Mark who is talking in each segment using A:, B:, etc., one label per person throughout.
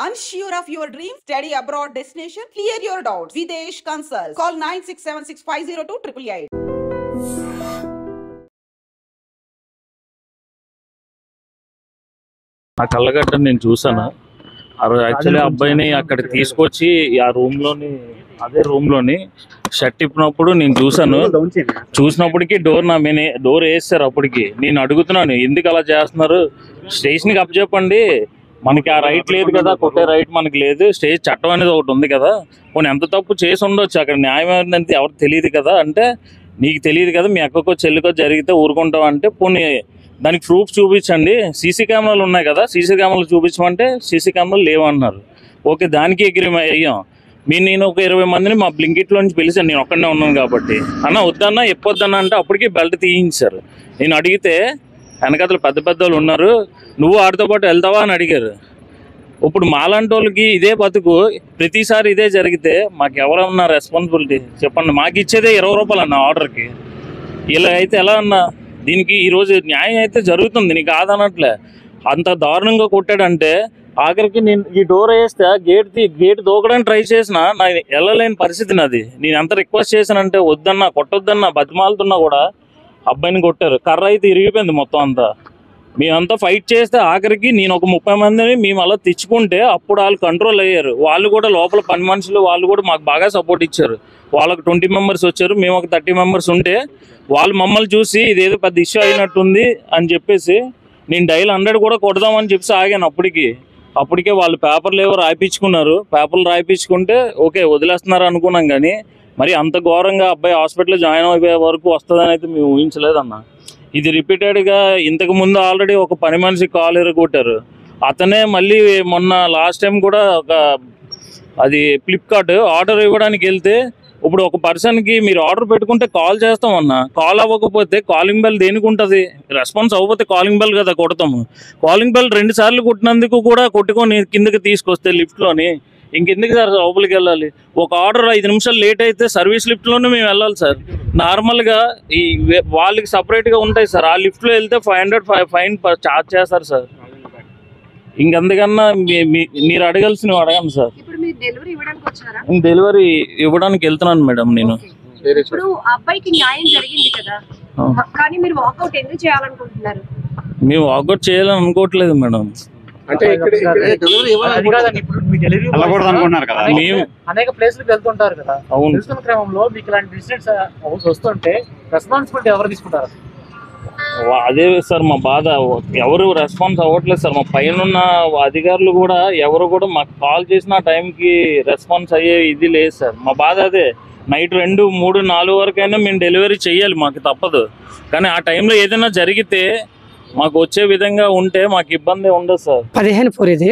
A: Unsure of your dream? Study abroad destination? Clear your doubts. Videsh Consult. Call 9676502888.
B: ఆ కళ్ళగడ్డ నేను చూసాను. Actually అబ్బాయిని అక్కడ తీసుకొచ్చి ఆ అదే రూమ్ లోని షర్ట్ ఇప్పినప్పుడు నేను చూసినప్పటికీ డోర్ వేస్తారు. అప్పటికి నేను అడుగుతున్నాను, ఎందుకు అలా చేస్తున్నారు? స్టేషన్ కి అప్పచెప్పండి, మనకి ఆ రైట్ లేదు కదా, కొట్టే రైట్ మనకి లేదు, స్టేజ్ చట్టం అనేది ఒకటి ఉంది కదా, పోనీ ఎంత తప్పు చేసి ఉండొచ్చు, అక్కడ న్యాయం ఏంటంటే ఎవరు తెలియదు కదా అంటే, నీకు తెలియదు కదా, మీ అక్కకో చెల్లికో జరిగితే ఊరుకుంటాం అంటే, పోనీ దానికి ప్రూఫ్ చూపించండి, సీసీ కెమెరాలు ఉన్నాయి కదా, సీసీ కెమెరాలు చూపించమంటే సీసీ కెమెరాలు లేవన్నారు. ఓకే, దానికి ఎగ్రీ అయ్యాం. నేను ఒక 20 మందిని మా బ్లింకిట్లో నుంచి పిలిచాను, నేను ఒక్కడనే ఉన్నాను కాబట్టి. అన్న వద్దన్నా ఎప్పొద్దన్నా అంటే అప్పటికి బెల్ట్ తీయించారు. నేను అడిగితే వెనకతలు పెద్ద వాళ్ళు ఉన్నారు, నువ్వు ఆడితో పాటు వెళ్తావా అని అడిగారు. ఇప్పుడు మాలాంటి వాళ్ళకి ఇదే బతుకు, ప్రతిసారి ఇదే జరిగితే మాకు ఎవరన్నా రెస్పాన్సిబిలిటీ చెప్పండి. మాకు ఇచ్చేదే 20 రూపాయలు అన్న ఆర్డర్కి. ఇలా అయితే ఎలా అన్నా? దీనికి ఈరోజు న్యాయం అయితే జరుగుతుంది, నీకు కాదనట్లే. అంత దారుణంగా కొట్టాడంటే ఆఖరికి నేను ఈ డోర్ వేస్తే గేట్ దూకడానికి ట్రై చేసినా నా వెళ్ళలేని పరిస్థితి నాది. నేను ఎంత రిక్వెస్ట్ చేశానంటే వద్దన్నా, కొట్టొద్దన్నా, బతిమాలుతున్నా కూడా అబ్బాయిని కొట్టారు. కర్ర అయితే ఇరిగిపోయింది మొత్తం అంతా. మేమంతా ఫైట్ చేస్తే ఆఖరికి నేను ఒక 30 మందిని మేము అలా తెచ్చుకుంటే అప్పుడు వాళ్ళు కంట్రోల్ అయ్యారు. వాళ్ళు కూడా లోపల పని మనుషులు వాళ్ళు కూడా మాకు బాగా సపోర్ట్ ఇచ్చారు. వాళ్ళకి 20 మెంబర్స్ వచ్చారు, మేము ఒక 30 మెంబర్స్ ఉంటే వాళ్ళు మమ్మల్ని చూసి ఇదేదో పెద్ద ఇష్యూ అయినట్టుంది అని చెప్పేసి నేను డైల్ 100 కూడా కొడదామని చెప్పేసి ఆగాను. అప్పటికే వాళ్ళు పేపర్లు ఏవో రాయిపించుకున్నారు. పేపర్లు రాయిపించుకుంటే ఓకే వదిలేస్తున్నారు అనుకున్నాం, కానీ మరి అంత ఘోరంగా అబ్బాయి హాస్పిటల్లో జాయిన్ అయిపోయే వరకు వస్తుందని అయితే మేము ఊహించలేదన్న. ఇది రిపీటెడ్గా ఇంతకు ముందు ఆల్రెడీ ఒక పని మనిషి కాల్ ఎరగొట్టారు. అతనే మళ్ళీ మొన్న లాస్ట్ టైం కూడా అది ఫ్లిప్కార్ట్ ఆర్డర్ ఇవ్వడానికి వెళ్తే, ఇప్పుడు ఒక పర్సన్కి మీరు ఆర్డర్ పెట్టుకుంటే కాల్ చేస్తామన్నా, కాల్ అవ్వకపోతే కాలింగ్ బెల్ దేనికి ఉంటుంది? రెస్పాన్స్ అవ్వకపోతే కాలింగ్ బెల్ కదా కొడతాము. కాలింగ్ బెల్ 2 సార్లు కొట్టినందుకు కూడా కొట్టుకొని కిందకి తీసుకొస్తే లిఫ్ట్లోని ఇంకెందుకు సార్ లోపలికి వెళ్ళాలి? ఒక ఆర్డర్ 5 నిమిషాలు లేట్ అయితే సర్వీస్ లిఫ్ట్లోనే మేము వెళ్ళాలి సార్. నార్మల్గా ఈ వాళ్ళకి సపరేట్గా ఉంటాయి సార్, ఆ లిఫ్ట్లో వెళ్తే 500 ఫైన్ ఛార్జ్ చేస్తారు సార్. ఇంకంతకన్నా మీరు అడగాల్సినవి అడగండి సార్. నేను డెలివరీ ఇవ్వడానికి వెళ్తున్నాను మేడం. నేను
C: ఇప్పుడు అబ్బాయికి న్యాయం జరిగింది కదా, కానీ మీరు వాకౌట్ ఎందుకు చేయాలనుకుంటున్నారు?
B: మేము వాకౌట్ చేయాలని అనుకోవట్లేదు మేడం.
D: అనేక ప్లేస్లకు వెళ్తుంటారు కదా, వెళ్తున్న క్రమంలో మీకు ఇలాంటి ఇన్సిడెంట్స్ వస్తుంటే రెస్పాన్సిబిలిటీ ఎవరు తీసుకుంటారు?
B: అదే సార్ మా బాధ. ఎవరు రెస్పాన్స్ అవ్వట్లేదు సార్. మా పైన అధికారులు కూడా ఎవరు కూడా మాకు కాల్ చేసిన టైంకి రెస్పాన్స్ అయ్యే ఇది లేదు సార్. మా బాధ అదే. నైట్ 2, 3, 4 వరకైనా మేము డెలివరీ చేయాలి, మాకు తప్పదు. కానీ ఆ టైంలో ఏదైనా జరిగితే మాకు వచ్చే విధంగా ఉంటే మాకు ఇబ్బంది ఉండదు సార్.
E: 15 ఫోర్ ఇది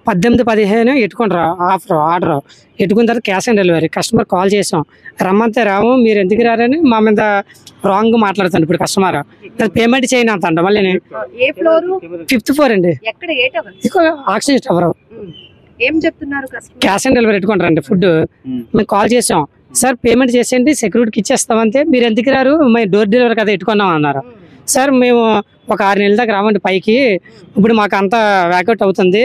E: 18-15 ఎట్టుకుంటారు ఆర్డర్ ఎట్టుకున్న తర్వాత cash on delivery. Customer call చేసాం, రమ్మంతే రాము, మీరు ఎందుకు రారని మా మీద రాంగ్ మాట్లాడుతాను. ఇప్పుడు కస్టమర్ పేమెంట్ చేయను అంత. మళ్ళీ 5th ఫ్లోర్ అండి, oxygen tower. Cash on delivery ఎట్టుకుంటారండి ఫుడ్. మేము కాల్ చేసాం, సార్ పేమెంట్ చేసేయండి సెక్యూరిటీకి ఇచ్చేస్తామంటే, మీరు ఎందుకు రారు, మేము డోర్ డెలివరీ కదా ఎట్టుకున్నాం అన్నారు. సార్ మేము ఒక 6 నెలల దాకా రావండి పైకి, ఇప్పుడు మాకు అంతా వ్యాకౌట్ అవుతుంది,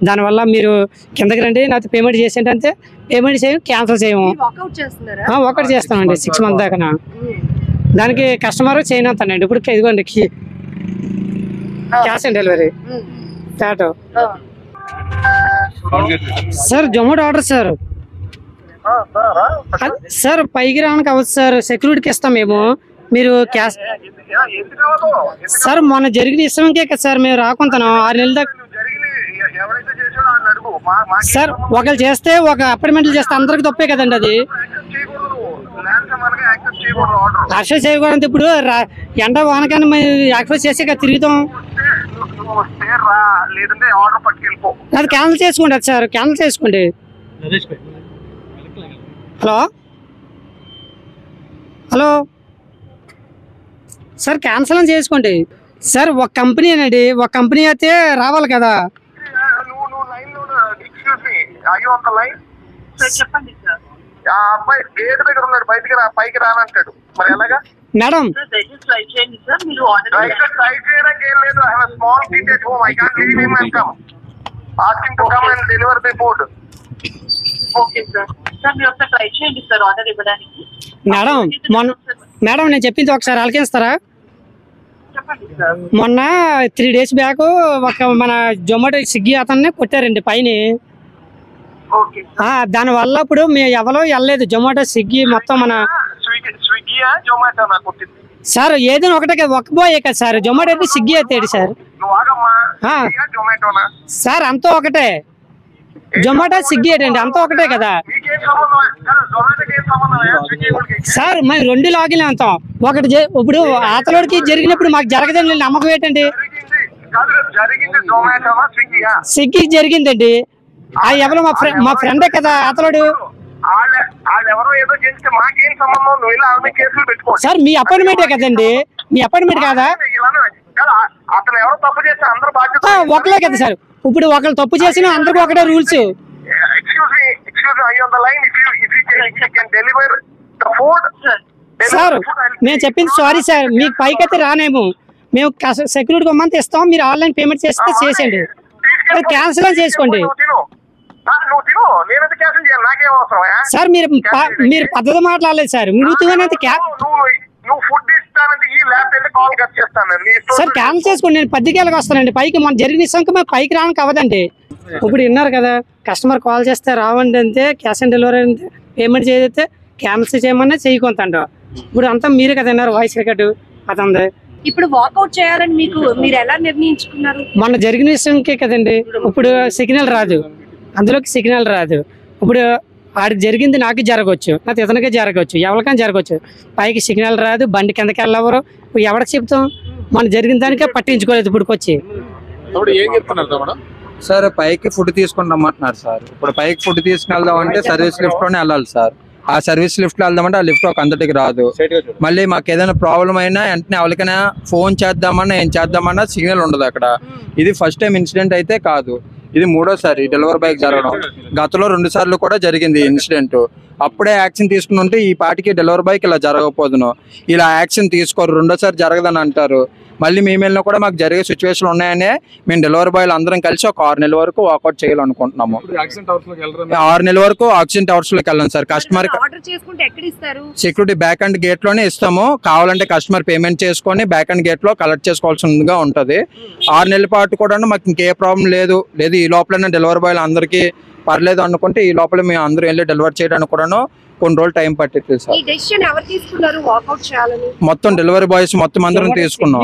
E: దానివల్ల మీరు కిందకి రండి, నాకు పేమెంట్ చేసేయండి అంటే పేమెంట్ చేయము, క్యాన్సిల్ చేయము. ఒకటి చేస్తామండి 6 మంత్ దాకా. దానికి కస్టమర్ చేయనంతానండి. ఇప్పుడు ఇదిగోండి cash on delivery tattoo sir. Zomato order sir పైకి రావడానికి అవ్వదు సార్, సెక్యూరిటీకి ఇస్తాం మేము. మీరు క్యాష్ సార్ మొన్న జరిగిన ఇష్టంకే కదా సార్ మేము రాకుంటాను 6 నెలల దాకా సార్. ఒకళ్ళు చేస్తే ఒక అపార్ట్మెంట్లు చేస్తే అందరికి తప్పే కదండి, అది యాక్సెస్ చేయకూడదు. ఇప్పుడు ఎండ వానకాన్ని యాక్సెస్ చేసే కదా తిరుగుతాం. అది క్యాన్సిల్ చేసుకోండి. అది సార్ క్యాన్సిల్ చేసుకోండి. హలో సార్, క్యాన్సిల్ అని చేసుకోండి సార్. ఒక కంపెనీ అండి, ఒక కంపెనీ అయితే రావాలి కదా. Madam
F: asking to come and deliver day food.
G: Okay sir. Sir మీరు ఒకసారి ట్రై చేయండి సార్ ఆర్డర్ ఇవ్వడానికి.
E: మేడం నేను చెప్పింది ఒకసారి ఆలకిస్తారా?
G: చెప్పండి సార్.
E: మొన్న 3 days బ్యాక్ ఒక మన జొమాటో స్విగ్గీ అతన్ని కొట్టారండి పైన.
G: ఓకే
E: దాని వల్ల ఇప్పుడు మేము ఎవరో వెళ్ళలేదు. జొమాటో స్విగ్గీ మొత్తం మన
F: స్విగ్గీయా జొమాటోనా కొట్టింది?
E: సార్ ఏదైనా ఒకటే కదా, ఒక బోయే కదా సార్. జొమాటో అయితే స్విగ్గీ అయితే సార్.
F: నువ్వు ఆగమ్మా. జొమాటోనా
E: సార్? అంతా ఒకటే. జొమాటో స్విగ్గీ ఏంటండి అంతా ఒకటే కదా
F: మీకేం సంబంధం? జొమాటోకి ఏం సంబంధం? స్విగ్గీ వాళ్ళకి
E: సార్. మేము 2 లాగిన్ అంతాం. ఒకటి ఇప్పుడు ఆతలోడికి జరిగినప్పుడు మాకు జరగదండి నమ్మకం ఏంటండి?
F: జరిగింది జొమాటోనా స్విగ్గీయా?
E: స్విగ్గీ జరిగిందండి. ఎవరు మా ఫ్రెండే కదా అతలోడు.
F: వాళ్ళు ఎవరో ఏదో చేస్తే మాకేం సంబంధం? నువ్వు ఇలా ఆమె కేసులు పెట్టుకో
E: సార్. మీ అపాయింట్మెంటే కదండి, మీ అపాయింట్మెంట్ కాదా?
F: అతను ఎవరో తప్పు చేస్తే అందరూ బాధ్యత
E: ఒకలే కదా సార్. ఇప్పుడు ఒకరు తప్పు చేసిన అందరికి ఒకటే rules.
F: Excuse me are you on the line? If you can deliver the food.
E: Sir మేము చెప్పింది సారీ సార్. మీకు పైకైతే రానేమో. మేము సెక్యూరిటీ కొమ్మంతా ఇస్తాం. మీరు ఆన్లైన్ పేమెంట్ చేస్తే చేసేయండి. క్యాన్సిల్ చేసుకోండి
F: నువ్వు తిను. నేనైతే క్యాన్సిల్ చేయాలి, నాకేం అవసరం?
E: సార్ మీరు పద్ధతి మాట్లాడలేదు సార్.
F: నువ్వు ఫుడ్ ఇస్తానంటే ఈ ల్యాప్టాప్ కాల్ కట్ చేస్తాను
E: సార్. క్యాన్సిల్ చేసుకోండి. నేను 10 వస్తానండి పైకి. మన జరిగిన ఇస్తాక మేము పైకి రావడానికి అవ్వదండి. ఇప్పుడు విన్నారు కదా, కస్టమర్ కాల్ చేస్తే రావండి అంతే, క్యాష్ ఆన్ డెలివరీ అంతే. పేమెంట్ చేస్తే క్యాన్సిల్ చేయమన్నా చేయకొంతంట. ఇప్పుడు అంతా మీరే కదా విన్నారు వాయిస్ రికార్డు అతనిది.
C: ఇప్పుడు వాకౌట్ చేయాలని మీరు ఎలా నిర్ణయించుకున్నారు?
E: మొన్న జరిగిన విషయంకే కదండి. ఇప్పుడు సిగ్నల్ రాదు, అందులోకి సిగ్నల్ రాదు. ఇప్పుడు ఆడికి జరిగింది నాకు జరగవచ్చు, నాకు ఇతనికే జరగవచ్చు, ఎవరికైనా జరగవచ్చు. పైకి సిగ్నల్ రాదు, బండి కిందకి వెళ్ళవరు. ఇప్పుడు ఎవరికి చెప్తాం? మన జరిగిన దానికే పట్టించుకోలేదు. ఇప్పుడు వచ్చి
H: సార్ పైకి ఫుడ్ తీసుకుని రమ్మంటున్నారు సార్. ఇప్పుడు పైకి ఫుడ్ తీసుకెళ్దాం అంటే సర్వీస్ లిఫ్ట్ లోనే వెళ్ళాలి సార్. ఆ సర్వీస్ లిఫ్ట్ లో వెళ్దామంటే ఆ లిఫ్ట్ ఒక అంతటికి రాదు. మళ్ళీ మాకు ఏదైనా ప్రాబ్లం అయినా వెంటనే ఎవరికైనా ఫోన్ చేద్దామన్నా ఏం చేద్దామన్నా సిగ్నల్ ఉండదు అక్కడ. ఇది ఫస్ట్ టైం ఇన్సిడెంట్ అయితే కాదు, ఇది 3వసారి డెలివరీ బాయ్ జరగడం. గతంలో 2 సార్లు కూడా జరిగింది ఇన్సిడెంట్. అప్పుడే యాక్షన్ తీసుకుని ఉంటే ఈ పాటికి డెలివరీ బాయ్కి ఇలా జరగకపోదును. ఇలా యాక్షన్ తీసుకోరు, 2వసారి జరగదని అంటారు. మళ్ళీ మేము వెళ్ళినా కూడా మాకు జరిగే సిచ్యువేషన్ ఉన్నాయనే మేము డెలివరీ బాయ్లు అందరం కలిసి ఒక 6 నెలల వరకు వాకౌట్ చేయాలనుకుంటున్నాము. 6 నెలల వరకు ఆక్సిజన్ టవర్స్ లోకి వెళ్ళాం sir. Customer security back and gate లోనే ఇస్తాము. కావాలంటే కస్టమర్ పేమెంట్ చేసుకొని బ్యాక్ అండ్ గేట్ లో కలెక్ట్ చేసుకోవాల్సిందిగా ఉంటది. 6 నెలల పాటు కూడా మాకు ఇంకే ప్రాబ్లం లేదు. ఈ లోపలనే డెలివరీ బాయ్లు అందరికీ పర్లేదు అనుకుంటే ఈ లోపల మేము అందరూ వెళ్ళి డెలివరీ చేయడానికి కూడాను కొన్ని రోజులు టైం పట్టింది సార్. మొత్తం డెలివరీ బాయ్స్ మొత్తం అందరం తీసుకున్నాం.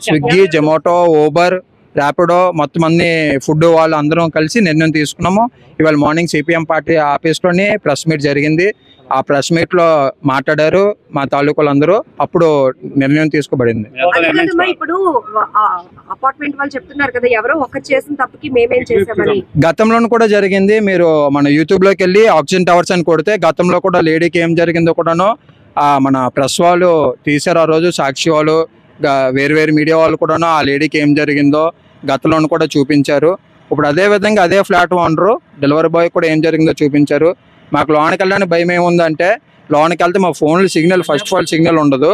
H: స్విగ్గీ, జొమాటో, ఊబర్, ర్యాపిడో మొత్తం అన్ని ఫుడ్ వాళ్ళు అందరం కలిసి నిర్ణయం తీసుకున్నాము. ఇవాళ మార్నింగ్ సిపిఎం పార్టీ ఆఫీస్ లోనే ప్రెస్ మీట్ జరిగింది. ఆ ప్రెస్ మీట్ లో మాట్లాడారు మా తాలూకాలు అందరూ. అప్పుడు నిర్ణయం తీసుకోబడింది.
C: ఇప్పుడు అపార్ట్మెంట్ వాళ్ళు చెప్తున్నారు కదా, ఎవరో ఒకరు చేసిన తప్పుకి మేమేం చేసామని.
H: గతంలో కూడా జరిగింది. మీరు మన యూట్యూబ్ లోకి వెళ్ళి ఆక్సిజన్ టవర్స్ అని కొడితే గతంలో కూడా లేడీకి ఏం జరిగిందో కూడాను మన ప్రెస్ వాళ్ళు తీసారు. ఆ రోజు సాక్షి వాళ్ళు, వేరు మీడియా వాళ్ళు కూడాను ఆ లేడీకి ఏం జరిగిందో గతంలో కూడా చూపించారు. ఇప్పుడు అదే విధంగా అదే ఫ్లాట్ ఓనరు డెలివరీ బాయ్ కూడా ఏం జరిగిందో చూపించారు. మాకు లోనికి వెళ్ళడానికి భయం ఏముందంటే, లోనికి వెళ్తే మా ఫోన్లో signal first of all signal ఉండదు.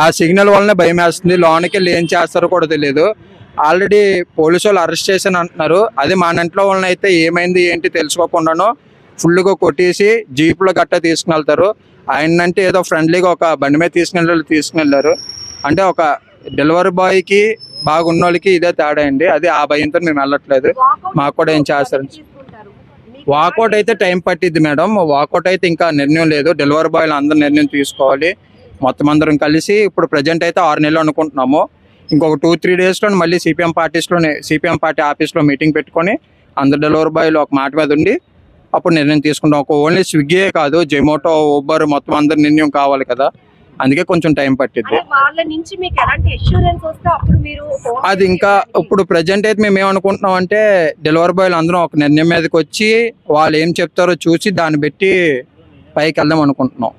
H: ఆ సిగ్నల్ వల్లనే భయం వేస్తుంది. లోనికి వెళ్ళి ఏం చేస్తారో కూడా తెలియదు. ఆల్రెడీ పోలీసు వాళ్ళు అరెస్ట్ చేశాను అంటున్నారు. అదే మా ఇంట్లో వాళ్ళని అయితే ఏమైంది ఏంటి తెలుసుకోకుండాను ఫుల్గా కొట్టేసి జీప్లో గట్టా తీసుకుని వెళ్తారు. ఆయనంటే ఏదో ఫ్రెండ్లీగా ఒక బండి మీద తీసుకుని అంటే ఒక డెలివరీ బాయ్కి బాగున్న వాళ్ళకి ఇదే తేడా అండి. అదే ఆ భయంతో మేము వెళ్ళట్లేదు. మాకు కూడా ఏం చేస్తారు. వాకౌట్ అయితే టైం పట్టిద్ది మేడం. వాకౌట్ అయితే ఇంకా నిర్ణయం లేదు. డెలివరీ బాయ్లు అందరూ నిర్ణయం తీసుకోవాలి మొత్తం అందరం కలిసి. ఇప్పుడు ప్రజెంట్ అయితే 6 నెలలు అనుకుంటున్నాము. ఇంకొక 2-3 డేస్లో మళ్ళీ సిపిఎం పార్టీ ఆఫీస్లో మీటింగ్ పెట్టుకొని అందరు డెలివరీ బాయ్లు ఒక మాట మీద ఉండి అప్పుడు నిర్ణయం తీసుకుంటాం. ఒక ఓన్లీ స్విగ్గీయే కాదు, జొమాటో, ఊబర్ మొత్తం అందరు నిర్ణయం కావాలి కదా, అందుకే కొంచెం టైం పట్టిద్ది. అది ఇంకా ఇప్పుడు ప్రజెంట్ అయితే మేము ఏమనుకుంటున్నాం అంటే డెలివరీ బాయ్లు అందరం ఒక నిర్ణయం మీదకి వచ్చి వాళ్ళు ఏం చెప్తారో చూసి దాన్ని బట్టి పైకి వెళ్దాం అనుకుంటున్నాం.